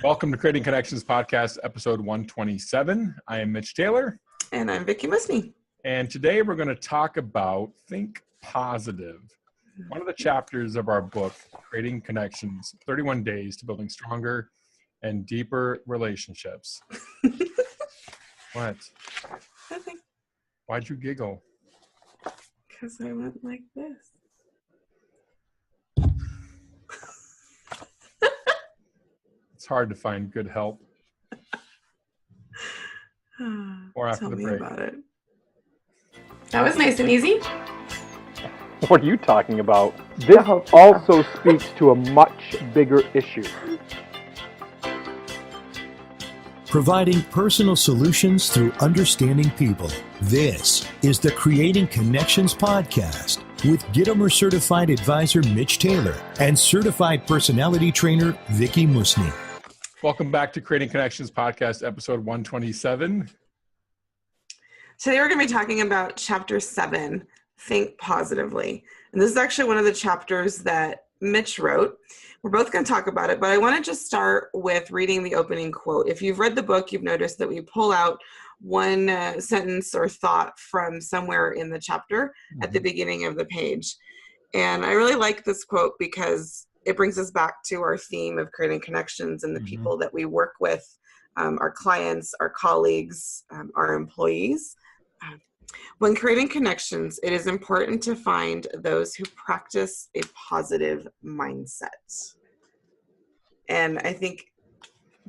Welcome to Creating Connections Podcast, episode 127. I am Mitch Taylor. And I'm Vicki Musney. And today we're going to talk about Think Positive, one of the chapters of our book, Creating Connections, 31 Days to Building Stronger and Deeper Relationships. What? Nothing. Why'd you giggle? Because I went like this. It's hard to find good help. Or after Tell the me break. about it. That was nice and easy. What are you talking about? This also speaks to a much bigger issue. Providing personal solutions through understanding people. This is the Creating Connections podcast with Gitomer Certified Advisor Mitch Taylor and Certified Personality Trainer Vicki Musney. Welcome back to Creating Connections Podcast, episode 127. Today we're going to be talking about Chapter 7, Think Positively. And this is actually one of the chapters that Mitch wrote. We're both going to talk about it, but I want to just start with reading the opening quote. If you've read the book, you've noticed that we pull out one sentence or thought from somewhere in the chapter at the beginning of the page. And I really like this quote because it brings us back to our theme of creating connections and the people that we work with, our clients, our colleagues, our employees. When creating connections, it is important to find those who practice a positive mindset. And I think,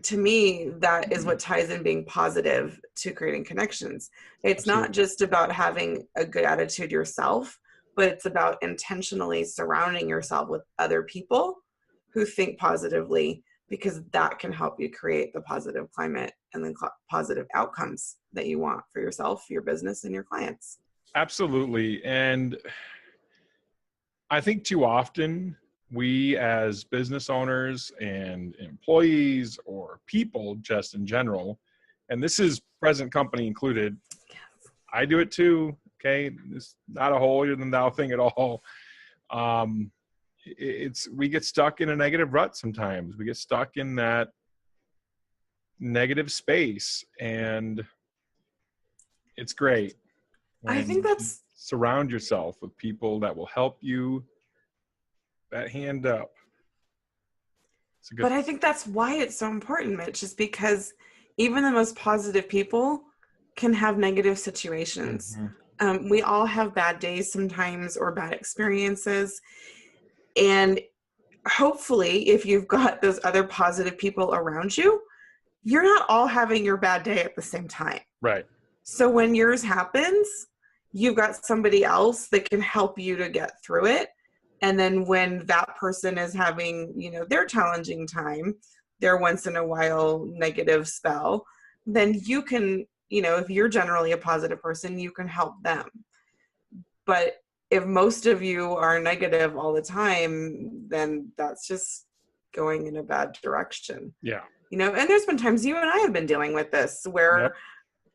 to me, that is what ties in being positive to creating connections. It's not just about having a good attitude yourself, but it's about intentionally surrounding yourself with other people who think positively, because that can help you create the positive climate and the positive outcomes that you want for yourself, your business, and your clients. Absolutely. And I think too often we as business owners and employees or people just in general, and this is present company included, I do it too. Okay. It's not a holier than thou thing at all. We get stuck in a negative rut sometimes. We get stuck in that negative space, and it's great. I think that's... Surround yourself with people that will help you that hand up. But I think that's why it's so important, Mitch, is because even the most positive people can have negative situations. We all have bad days sometimes or bad experiences. And hopefully, if you've got those other positive people around you, you're not all having your bad day at the same time. Right. So when yours happens, you've got somebody else that can help you to get through it. And then when that person is having, their challenging time, their once in a while negative spell, then you can, if you're generally a positive person, you can help them. But if most of you are negative all the time, then that's just going in a bad direction. Yeah. And there's been times you and I have been dealing with this where,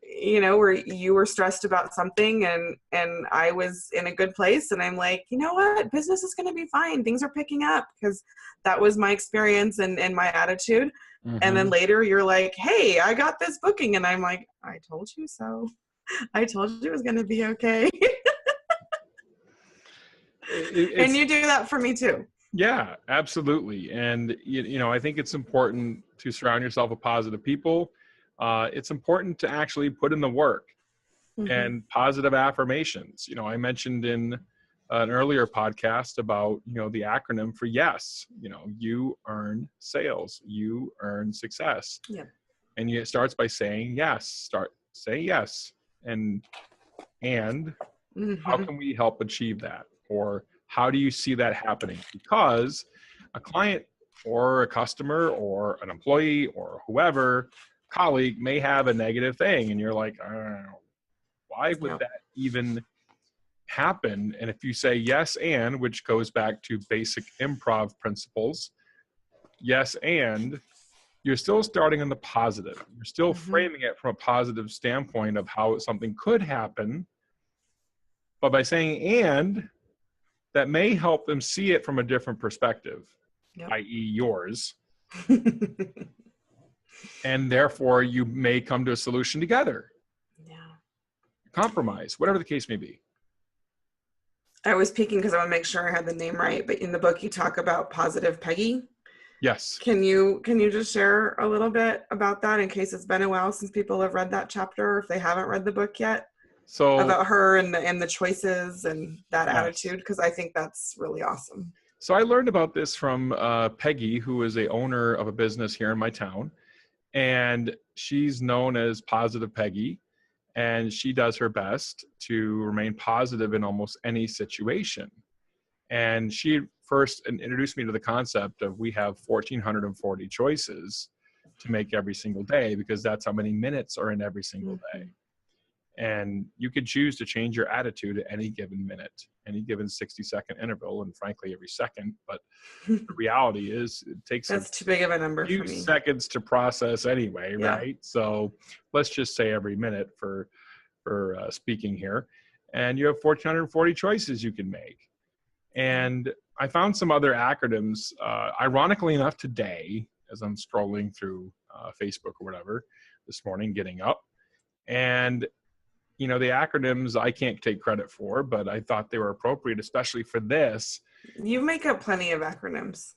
where you were stressed about something and I was in a good place and I'm like, you know what, business is going to be fine. Things are picking up, because that was my experience and my attitude. And then later you're like, hey, I got this booking. And I'm like, I told you so. I told you it was going to be okay. And you do that for me too. Yeah, absolutely. And, I think it's important to surround yourself with positive people. It's important to actually put in the work and positive affirmations. I mentioned in an earlier podcast about, the acronym for YES. You earn sales, you earn success. Yeah. And it starts by saying yes. Say yes. And how can we help achieve that? Or how do you see that happening? Because a client or a customer or an employee or whoever, colleague, may have a negative thing. And you're like, I don't know, why would that even happen? And if you say yes and, which goes back to basic improv principles, yes and, you're still starting on the positive. You're still framing it from a positive standpoint of how something could happen. But by saying and, that may help them see it from a different perspective, i.e. yours. And therefore, you may come to a solution together. Yeah. Compromise, whatever the case may be. I was peeking because I want to make sure I had the name right, but in the book you talk about positive Peggy. Yes. Can you just share a little bit about that in case it's been a while since people have read that chapter, or if they haven't read the book yet? So about her and the choices and that Yes. attitude, because I think that's really awesome. So I learned about this from Peggy, who is a owner of a business here in my town, and she's known as Positive Peggy, and she does her best to remain positive in almost any situation. And she first introduced me to the concept of we have 1,440 choices to make every single day, because that's how many minutes are in every single day. And you could choose to change your attitude at any given minute, any given 60-second interval, and frankly, every second. But the reality is it takes That's too big of a number a few for me. seconds to process anyway, Yeah. right? So let's just say every minute for speaking here. And you have 1,440 choices you can make. And I found some other acronyms, ironically enough, today, as I'm scrolling through Facebook or whatever this morning, getting up. And the acronyms I can't take credit for, but I thought they were appropriate, especially for this. You make up plenty of acronyms.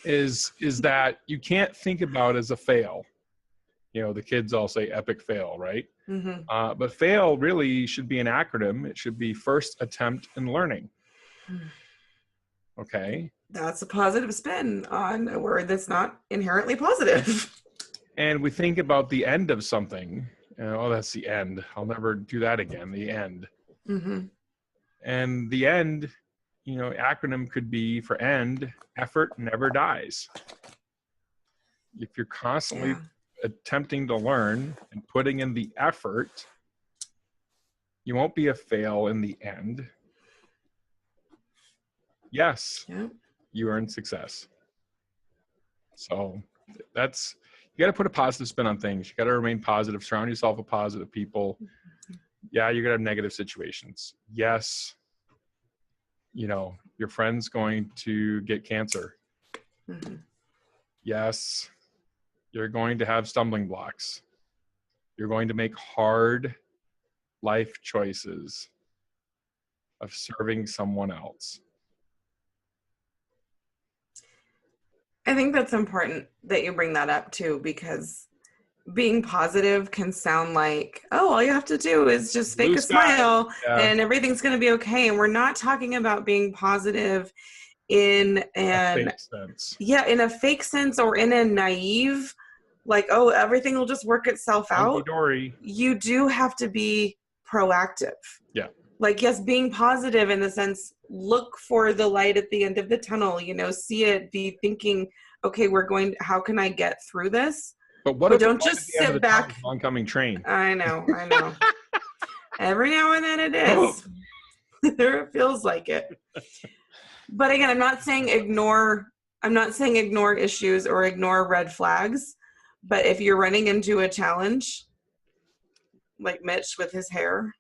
Is that you can't think about as a fail. The kids all say epic fail, right? Mm-hmm. But fail really should be an acronym. It should be first attempt in learning. Okay. That's a positive spin on a word that's not inherently positive. And we think about the end of something. Oh, that's the end. I'll never do that again. The end. Mm-hmm. And the end, acronym could be for end, effort never dies. If you're constantly attempting to learn and putting in the effort, you won't be a fail in the end. Yes, you earn success. So you got to put a positive spin on things. You got to remain positive, surround yourself with positive people. Yeah, you're going to have negative situations. Yes, your friend's going to get cancer. Mm-hmm. Yes, you're going to have stumbling blocks. You're going to make hard life choices of serving someone else. I think that's important that you bring that up too, because being positive can sound like, oh, all you have to do is just fake a smile and everything's going to be okay. And we're not talking about being positive in a fake sense or in a naive, like, oh, everything will just work itself out. You do have to be proactive. Yeah. Like, yes, being positive in the sense, look for the light at the end of the tunnel, see it, be thinking, okay, how can I get through this? But don't just sit back. Oncoming train. I know. Every now and then it is. It feels like it. But again, I'm not saying ignore issues or ignore red flags. But if you're running into a challenge, like Mitch with his hair.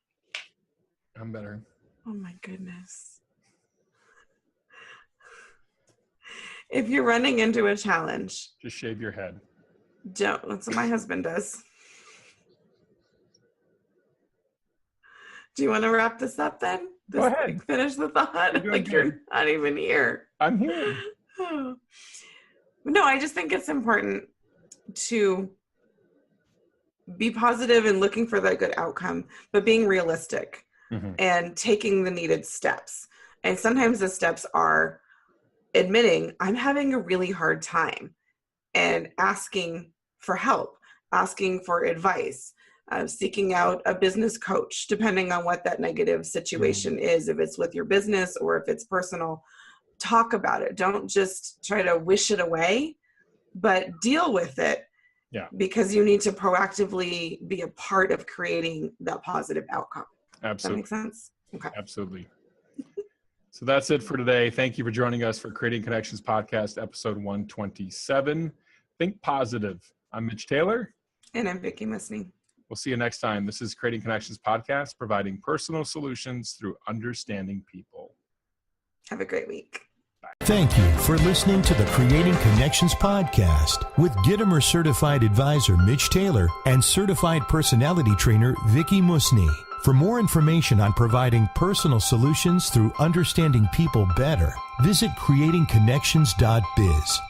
I'm better. Oh my goodness. If you're running into a challenge, just shave your head. Don't. That's what my husband does. Do you want to wrap this up then? Go ahead. Finish the thought. You're not even here. I'm here. No, I just think it's important to be positive and looking for that good outcome, but being realistic and taking the needed steps. And sometimes the steps are admitting I'm having a really hard time and asking for help, asking for advice, seeking out a business coach, depending on what that negative situation is, if it's with your business or if it's personal. Talk about it. Don't just try to wish it away, but deal with it. Yeah. Because you need to proactively be a part of creating that positive outcome. Absolutely. Does that make sense? Okay. Absolutely. So that's it for today. Thank you for joining us for Creating Connections Podcast, episode 127. Think positive. I'm Mitch Taylor. And I'm Vicki Musney. We'll see you next time. This is Creating Connections Podcast, providing personal solutions through understanding people. Have a great week. Bye. Thank you for listening to the Creating Connections podcast with Gittimer Certified Advisor Mitch Taylor and Certified Personality Trainer Vicki Musni. For more information on providing personal solutions through understanding people better, visit creatingconnections.biz.